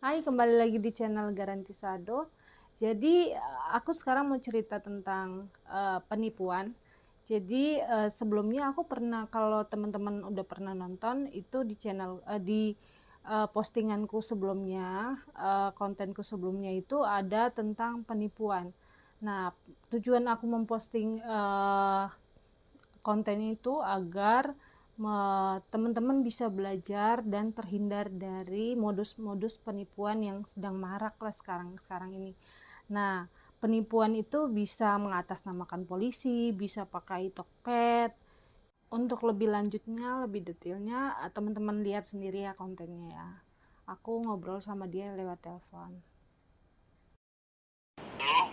Hai, kembali lagi di channel Garanti Sado. Jadi, aku sekarang mau cerita tentang penipuan. Jadi, sebelumnya aku pernah, kalau teman-teman udah pernah nonton, itu di channel di postinganku sebelumnya, kontenku sebelumnya itu ada tentang penipuan. Nah, tujuan aku memposting konten itu agar teman-teman bisa belajar dan terhindar dari modus-modus penipuan yang sedang marak lah sekarang ini. Nah, penipuan itu bisa mengatasnamakan polisi, bisa pakai Tokped. Untuk lebih lanjutnya, lebih detailnya, teman-teman lihat sendiri ya kontennya ya. Aku ngobrol sama dia lewat telepon. Halo,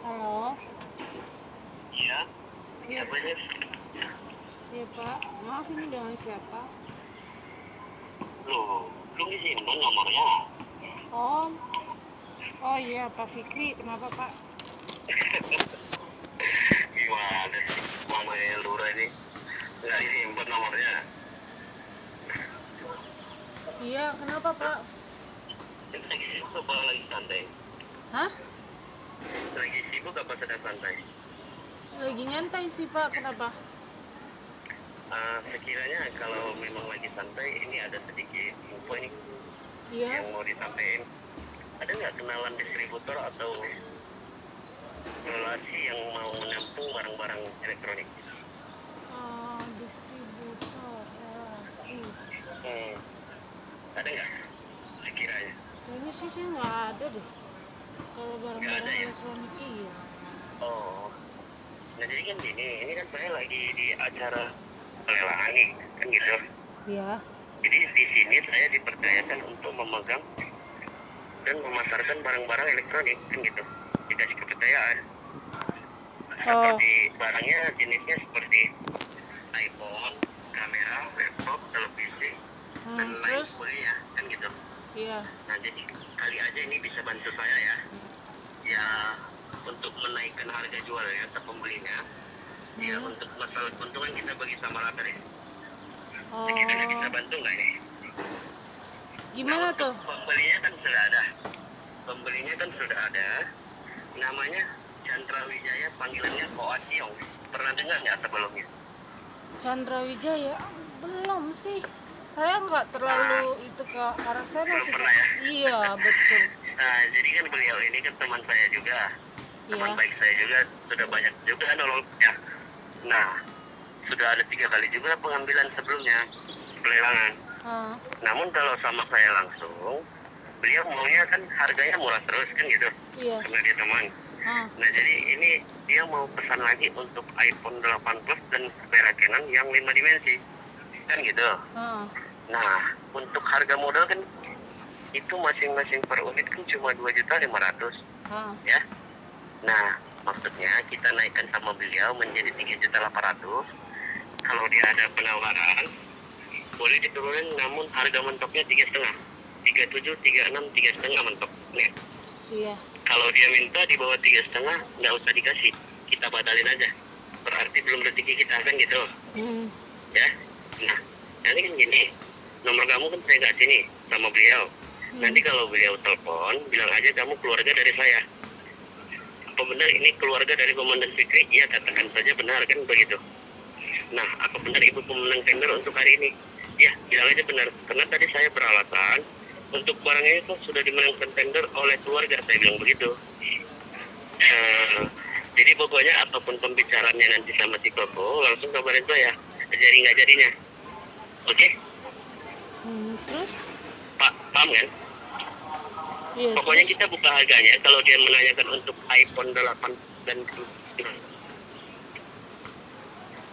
Halo. iya, Iya, siapa ini? iya Pak. Maaf, ini dengan siapa? Loh, belum disimpan nomornya. Oh, oh iya Pak Fikri. Kenapa Pak? Gimana sih, mamanya Lura ini nggak disimpan nomornya. Iya, kenapa Pak? Ini lagi sibuk apa lagi santai? Hah? Lagi sibuk apa sedang santai? Lagi nyantai sih Pak, kenapa? Sekiranya kalau memang lagi santai, ini ada sedikit info ini Iya. yang mau disampaikan. Ada nggak kenalan distributor atau relasi yang mau menampung barang-barang elektronik? Distributor relasi. Hmm, ada nggak sekiranya? Kayaknya sih saya nggak ada deh. Kalau Nggak ada barang-barang ya? elektronik iya. Oh, nah jadi kan gini, ini kan saya lagi di acara pelelangan nih, kan gitu. Iya. Jadi di sini saya dipercayakan untuk memegang dan memasarkan barang-barang elektronik, kan gitu. Dikasih kepercayaan. Oh. Seperti barangnya jenisnya seperti iPhone, kamera, laptop, televisi, dan lain Terus? sebagainya, kan gitu. Iya. Nah jadi kali aja ini bisa bantu saya ya, ya untuk menaikkan harga jualnya ke pembelinya. Ya untuk masalah keuntungan kita bagi sama rata deh. Kita nggak bisa Oh. bantu nggak nih? Nah Gimana untuk tuh? pembelinya kan sudah ada. Pembelinya kan sudah ada. Namanya Chandra Wijaya, panggilannya Koasiong. Pernah dengar nggak sebelumnya? Chandra Wijaya? Belum sih. Saya nggak Nah, terlalu itu ke arah sana belum sih Pak. pernah ya. Iya, betul. Nah, jadi kan beliau ini kan teman saya juga. Teman Iya. baik saya juga. Sudah banyak juga nolong ya. Nah, sudah ada 3 kali juga pengambilan sebelumnya. Pelelangan. Ah. Namun kalau sama saya langsung, beliau maunya kan harganya murah terus kan gitu. Iya. Karena dia teman. Ah. Nah jadi ini dia mau pesan lagi untuk iPhone 8 Plus dan kamera Canon yang 5 dimensi. Kan gitu. Ah. Nah untuk harga modal kan itu masing-masing per unit kan cuma 2.500.000 Ah. ya. Nah maksudnya kita naikkan sama beliau menjadi 3.800.000. Kalau dia ada penawaran boleh diturunin, namun harga mentoknya 3,5, 37, 36, 3,5 mentok. Nih, Iya. kalau dia minta di bawah 3,5 nggak usah dikasih, kita batalin aja. Berarti belum rezeki kita kan gitu, Hmm. ya. Nah, nanti kan gini, nomor kamu kan saya kasih nih sama beliau. Nanti kalau beliau telepon, bilang aja kamu keluarga dari saya. Apa benar ini keluarga dari Komandan Fikri? Iya, katakan saja benar kan begitu. Nah, apa benar ibu pemenang tender untuk hari ini? Ya, bilang aja benar. Karena tadi saya beralasan untuk barangnya itu sudah dimenangkan tender oleh keluarga, saya bilang begitu. Jadi pokoknya apapun pembicaraannya nanti sama si Koko, langsung kabarin saya. Jadi nggak jadinya. Oke? Terus? Pak, paham kan? Iya, Pokoknya terus? kita buka harganya. Kalau dia menanyakan untuk iPhone 8 dan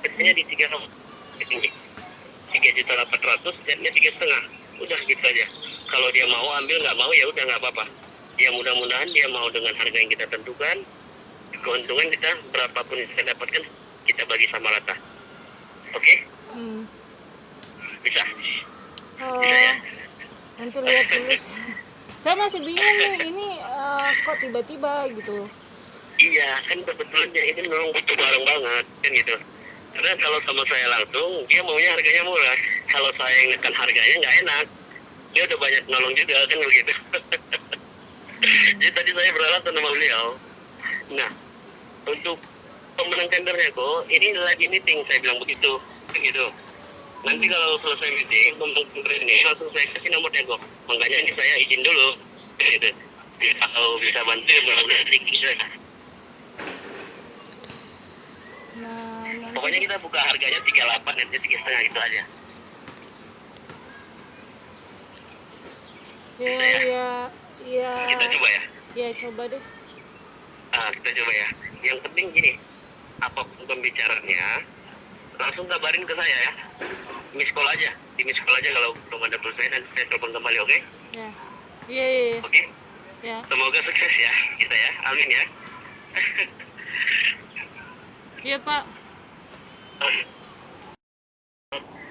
harganya di 3.800.000, jetnya 3,5. Udah gitu aja. Kalau dia mau ambil, nggak mau ya udah nggak apa-apa. Ya mudah-mudahan dia mau dengan harga yang kita tentukan. Keuntungan kita berapapun yang kita dapatkan kita bagi sama rata. Oke? Hmm. Bisa? Oh, Bisa ya? nanti lihat dulu. Saya masih bingung nih, ini kok tiba-tiba gitu. Iya, kan kebetulan ya ini memang butuh barang banget kan gitu. Karena kalau sama saya langsung, dia maunya harganya murah. Kalau saya yang nekan harganya nggak enak. dia udah banyak nolong juga kan begitu. Hmm. Jadi tadi saya beralasan sama beliau. Nah, untuk pemenang tendernya kok ini lagi meeting, saya bilang begitu kan gitu. Nanti kalau selesai meeting pemenang tender ini langsung saya kasih nomornya kok, makanya ini saya izin dulu gitu. Kalau bisa bantu ya mudah-mudahan bisa. Nah, Pokoknya nanti kita buka harganya 38 nanti 3,5 gitu aja. ya Bisa ya? ya ya Kita coba ya. ya coba deh. Kita coba ya. Yang penting gini, apapun pembicaranya langsung kabarin ke saya ya. Miss call aja, di miss call aja kalau belum ada selesai, nanti saya telepon kembali, oke? Ya. Iya, iya, iya. Oke? Ya. Semoga sukses ya kita ya, amin ya. Iya, Pak.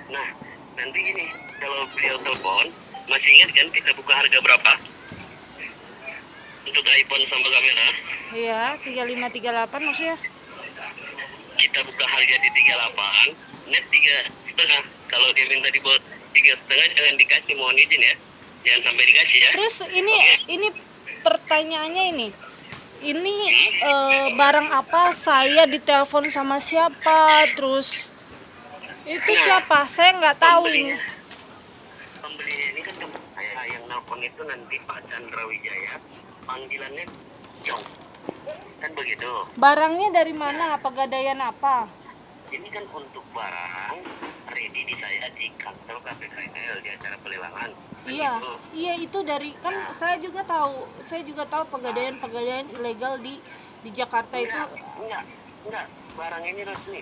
Nah, nanti gini, kalau beliau telepon, masih ingat kan kita buka harga berapa? Untuk iPhone sama kamera, Iya, 3538 maksudnya. kita buka harga di 38, net 3,5. Kalau dia minta di bawah 3,5 jangan dikasih, mohon izin ya. Jangan sampai dikasih ya. Terus ini Oke? ini pertanyaannya ini. Ini barang apa? Saya ditelepon sama siapa? Terus itu Nah, siapa? Saya nggak tahu ini. Pembelinya ini kan teman saya yang nelpon itu nanti Pak Chandra Wijaya, panggilannya Jong, kan begitu. Barangnya dari mana? Pegadaian apa? Ini kan untuk barang ready di saya di kantor KPKL di acara pelelangan. Kan Iya, gitu. iya itu dari kan saya juga tahu pegadaian ilegal di Jakarta itu. Enggak, barang ini resmi.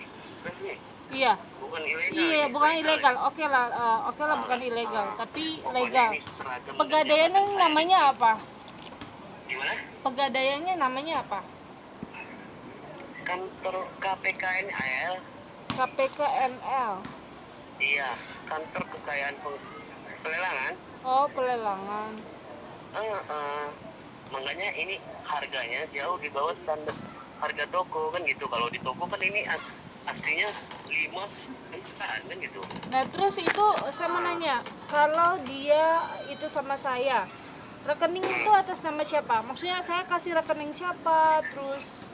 Iya. Bukan ilegal. Iya, ini, bukan legal. ilegal. Oke lah bukan ilegal, tapi Pokoknya legal. ini seragam Pegadaiannya dan jabatan namanya saya. apa? Gimana? Pegadaiannya namanya apa? Kantor KPKNL. KPKNL. Iya, kantor kekayaan pelelangan. Oh, pelelangan. Makanya ini harganya jauh di bawah standar harga toko kan gitu. Kalau di toko kan ini aslinya 5 jutaan kan gitu. Nah, terus itu saya mau nanya, kalau dia itu sama saya, rekening itu atas nama siapa? Maksudnya saya kasih rekening siapa? Terus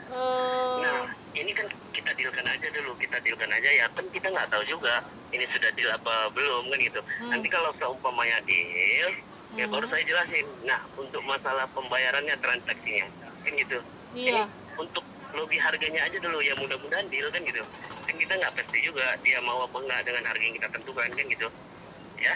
Nah, ini kan kita dealkan aja ya, kan kita nggak tahu juga ini sudah deal apa belum kan gitu. Nanti kalau seumpamanya deal, ya baru saya jelasin. Nah, untuk masalah pembayarannya, transaksinya, kan gitu. iya. Ini untuk lobby harganya aja dulu ya, mudah-mudahan deal kan gitu. Kan kita nggak pasti juga dia mau apa enggak dengan harga yang kita tentukan kan gitu. Ya.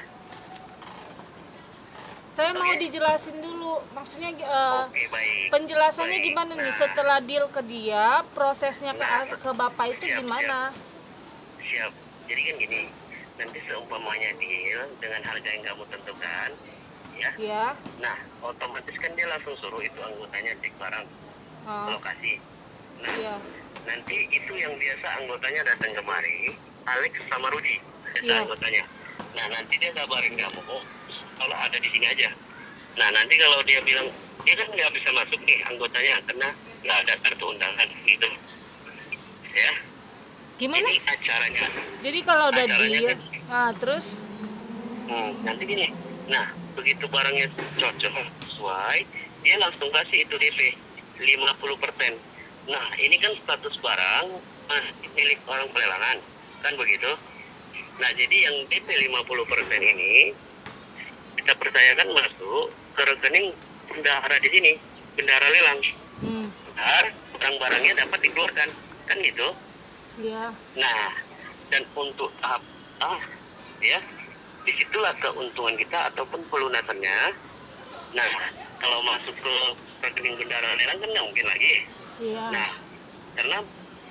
Saya mau dijelasin dulu, maksudnya Oke, baik. penjelasannya Baik. gimana nih Nah, setelah deal ke dia, prosesnya ke bapak itu gimana? Siap. Jadi kan gini, nanti seumpamanya deal dengan harga yang kamu tentukan, ya. Ya. Nah, otomatis kan dia langsung suruh itu anggotanya cek barang ke lokasi. Nah, Iya. nanti itu yang biasa anggotanya datang kemari, Alex sama Rudi, Iya. anggotanya. Nah, nanti dia kabarin kamu, kalau ada di sini aja. Nah, nanti kalau dia bilang, dia kan nggak bisa masuk nih anggotanya, karena nggak ada kartu undangan, gitu. Ya. Gimana? Ini acaranya. Jadi kalau udah Acaranya deal, kan, nah terus nanti gini, nah begitu barangnya cocok sesuai, dia langsung kasih itu DP 50%. Nah, ini kan status barang milik orang pelelangan, kan begitu. Nah, jadi yang DP 50% ini kita percayakan masuk ke rekening bendahara di sini, bendahara lelang. Ntar barang-barangnya dapat dikeluarkan, kan gitu. Iya. Nah, dan untuk tahap ya, disitulah keuntungan kita ataupun pelunasannya. Nah, kalau masuk ke rekening bendahara lelang kan nggak mungkin lagi. Iya. Nah, karena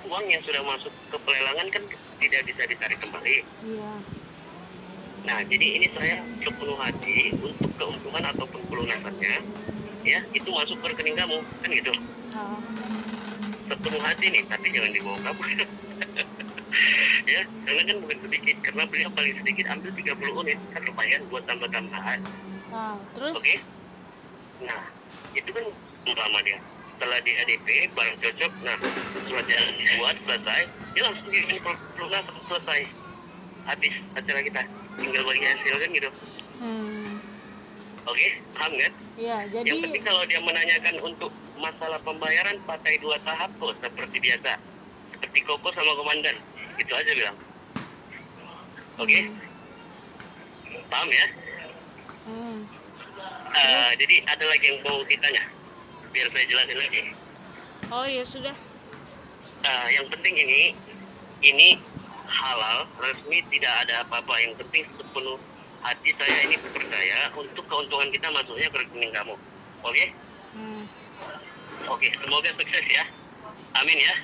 uang yang sudah masuk ke pelelangan kan tidak bisa ditarik kembali. Iya. Nah, jadi ini saya sepenuh hati untuk keuntungan ataupun pelunasannya, ya, itu masuk ke rekening kamu, kan gitu. Sepenuh hati nih, tapi jangan dibawa kabur. Ya, karena kan bukan sedikit, karena beliau paling sedikit ambil 30 unit, kan lumayan buat tambah-tambahan. Terus? Oke. Nah, itu kan lama dia. Setelah di ADP, barang cocok, nah, setelah dia buat, selesai, dia langsung dikirim pelunasan, selesai. Habis acara kita, tinggal bagi hasil kan gitu. Hmm. Oke, paham kan? Ya, Yang jadi penting kalau dia menanyakan untuk masalah pembayaran pakai 2 tahap kok seperti biasa. Seperti Koko sama komandan. Itu aja bilang. Oke? Paham ya? hmm. Terus? Jadi ada lagi yang mau ditanya. Biar saya jelasin lagi. Oh ya sudah. Yang penting ini halal, resmi, tidak ada apa-apa. Yang penting sepenuh hati saya ini percaya untuk keuntungan kita masuknya ke rekening kamu. Oke? Hmm. Oke, semoga sukses ya. Amin ya.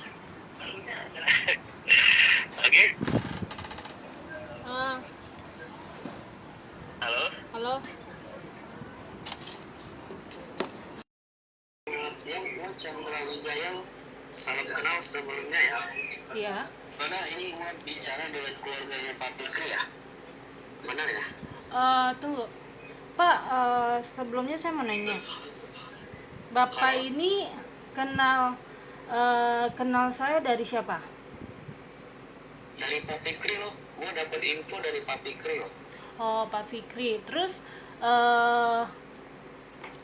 Oke? Ah, Halo? halo. Selamat siang, Gua Chandra Wijaya. Salam kenal sebelumnya ya. Iya. Mana ini gua bicara dengan keluarganya Pak Fikri ya? Benar ya? Tunggu. Pak, sebelumnya saya mau nanya. Bapak Halo? ini kenal saya dari siapa? Dari Pak Fikri loh. Gua dapat info dari Pak Fikri loh. Oh, Pak Fikri. Terus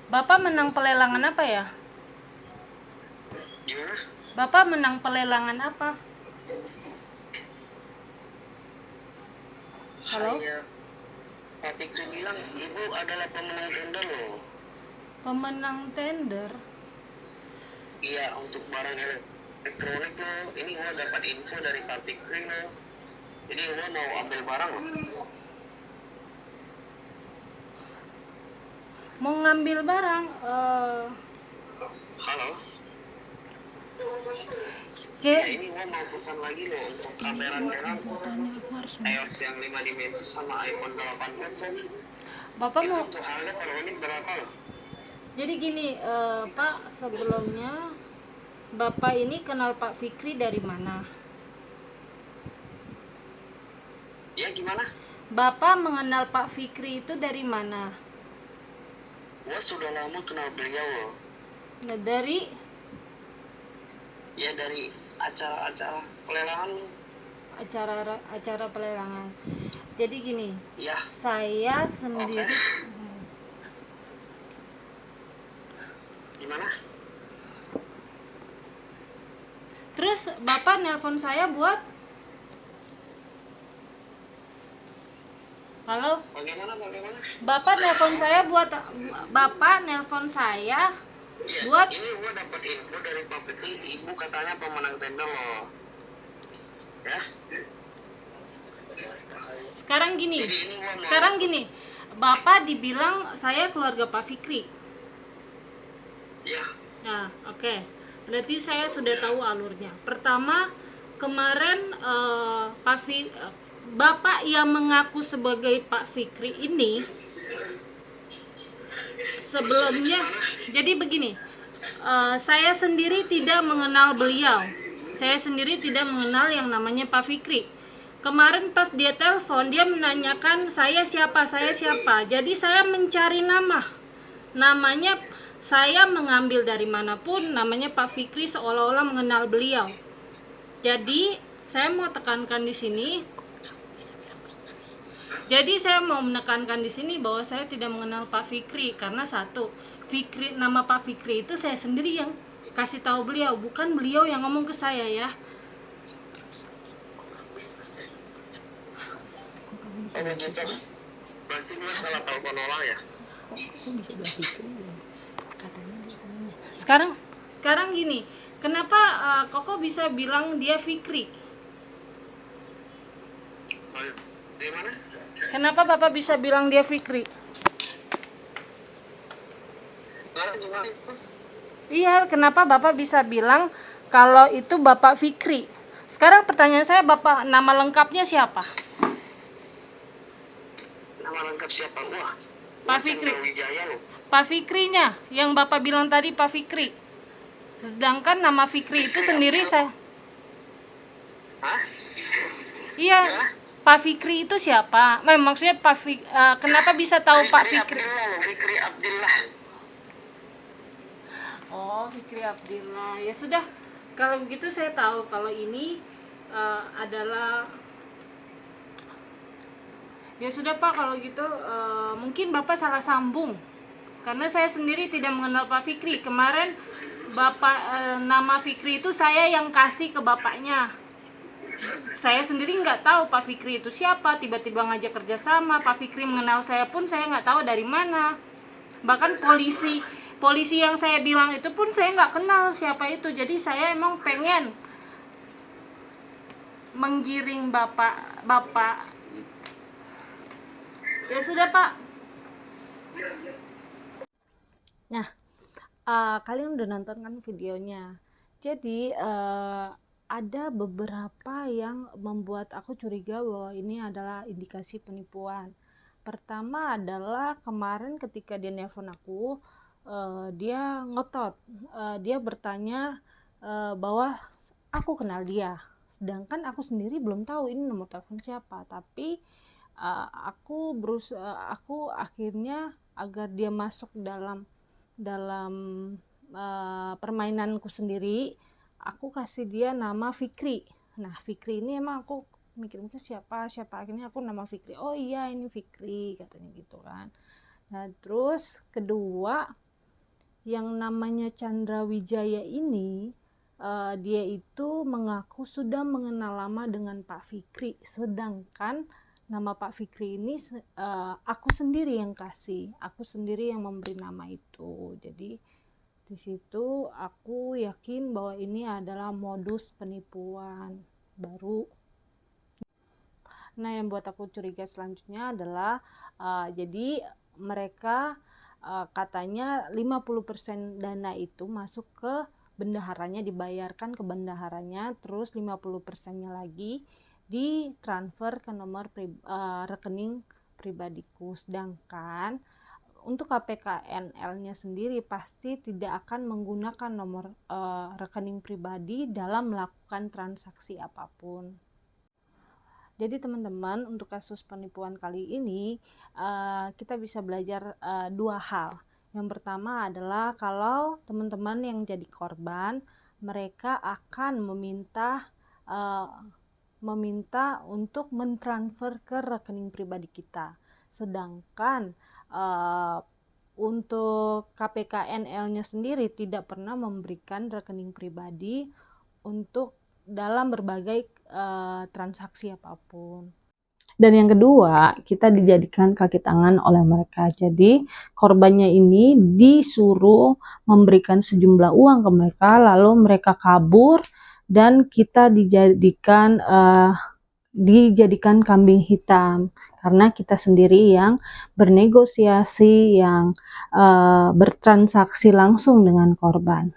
Bapak menang pelelangan apa ya? Gimana? Bapak menang pelelangan apa? Halo? Saya Pak Fikri bilang ibu adalah pemenang tender loh. Pemenang tender? Iya, untuk barang elektronik loh. Ini gua dapat info dari Pak Fikri loh. Jadi gua mau ambil barang loh. Mau ngambil barang? Halo? C. Ya ini gua mau pesan lagi loh untuk kamera Canon EOS yang 5 dimensi sama iPhone 18 kan. Bapak Itu mau? untuk harga kalau ini berapa loh? Jadi gini, Pak, sebelumnya Bapak ini kenal Pak Fikri dari mana? Ya gimana? Bapak mengenal Pak Fikri itu dari mana? Gua sudah lama kenal beliau loh. Nah, dari Ya dari acara-acara pelelangan. acara pelelangan. Jadi gini, Ya, saya oke. sendiri. Gimana? Terus Bapak nelpon saya buat, halo? Bagaimana? Bapak nelpon saya Ya, buat. ini gua dapat info dari Pak Fikri, ibu katanya pemenang tender loh. Ya. Sekarang gini, Jadi ini gua mau Bapak dibilang saya keluarga Pak Fikri. Ya, Nah, oke. Berarti saya sudah tahu alurnya. Pertama, kemarin Bapak yang mengaku sebagai Pak Fikri ini sebelumnya, jadi begini, saya sendiri tidak mengenal beliau. Saya sendiri tidak mengenal yang namanya Pak Fikri. Kemarin pas dia telepon, dia menanyakan saya siapa. Jadi saya mencari namanya, saya mengambil dari manapun namanya Pak Fikri seolah-olah mengenal beliau. Jadi saya mau tekankan di sini. Jadi saya mau menekankan di sini bahwa saya tidak mengenal Pak Fikri karena satu, nama Pak Fikri itu saya sendiri yang kasih tahu beliau, bukan beliau yang ngomong ke saya ya. oh begitu. Berarti gua salah telepon orang ya? Sekarang gini, kenapa Koko bisa bilang dia Fikri? Dari mana? Kenapa Bapak bisa bilang dia Fikri? Gimana? Iya, kenapa Bapak bisa bilang kalau itu Bapak Fikri? Sekarang pertanyaan saya, Bapak nama lengkapnya siapa? Nama lengkap siapa gua? Pak Fikri. Wijaya loh. Pak Fikrinya, yang Bapak bilang tadi Pak Fikri. Sedangkan nama Fikri itu sendiri saya. Hah? Iya, Ya? Pak Fikri itu siapa? Maksudnya kenapa bisa tahu Pak Fikri? Fikri Abdillah. Oh, Fikri Abdillah. Ya sudah, kalau begitu saya tahu kalau ini adalah Ya sudah Pak, kalau gitu mungkin Bapak salah sambung. Karena saya sendiri tidak mengenal Pak Fikri. Kemarin Bapak nama Fikri itu saya yang kasih ke bapaknya. Saya sendiri nggak tahu Pak Fikri itu siapa. Tiba-tiba ngajak kerjasama. Pak Fikri mengenal saya pun saya nggak tahu dari mana. Bahkan polisi yang saya bilang itu pun saya nggak kenal siapa itu. Jadi saya emang pengen menggiring bapak. Ya sudah Pak. Nah, kalian udah nonton kan videonya. Jadi ada beberapa yang membuat aku curiga bahwa ini adalah indikasi penipuan. Pertama adalah kemarin ketika dia nelpon aku, dia ngotot, dia bertanya bahwa aku kenal dia, sedangkan aku sendiri belum tahu ini nomor telepon siapa. Tapi aku akhirnya agar dia masuk dalam permainanku sendiri, aku kasih dia nama Fikri. Nah, Fikri ini emang aku mikir-mikir siapa akhirnya aku nama Fikri. Oh iya, ini Fikri katanya gitu kan. Nah, terus kedua, yang namanya Chandra Wijaya ini dia itu mengaku sudah mengenal lama dengan Pak Fikri, sedangkan nama Pak Fikri ini aku sendiri yang kasih, aku sendiri yang memberi nama itu. Jadi di situ aku yakin bahwa ini adalah modus penipuan baru. Nah, yang buat aku curiga selanjutnya adalah jadi mereka katanya 50% dana itu masuk ke bendaharanya, dibayarkan ke bendaharanya, terus 50%-nya lagi ditransfer ke nomor rekening pribadiku. Sedangkan untuk KPKNL-nya sendiri pasti tidak akan menggunakan nomor rekening pribadi dalam melakukan transaksi apapun. Jadi teman-teman, untuk kasus penipuan kali ini kita bisa belajar dua hal. Yang pertama adalah kalau teman-teman yang jadi korban, mereka akan meminta untuk mentransfer ke rekening pribadi kita. Sedangkan untuk KPKNL-nya sendiri tidak pernah memberikan rekening pribadi untuk dalam berbagai transaksi apapun. Dan yang kedua, kita dijadikan kaki tangan oleh mereka. Jadi korbannya ini disuruh memberikan sejumlah uang ke mereka, lalu mereka kabur dan kita dijadikan kambing hitam karena kita sendiri yang bernegosiasi, yang bertransaksi langsung dengan korban.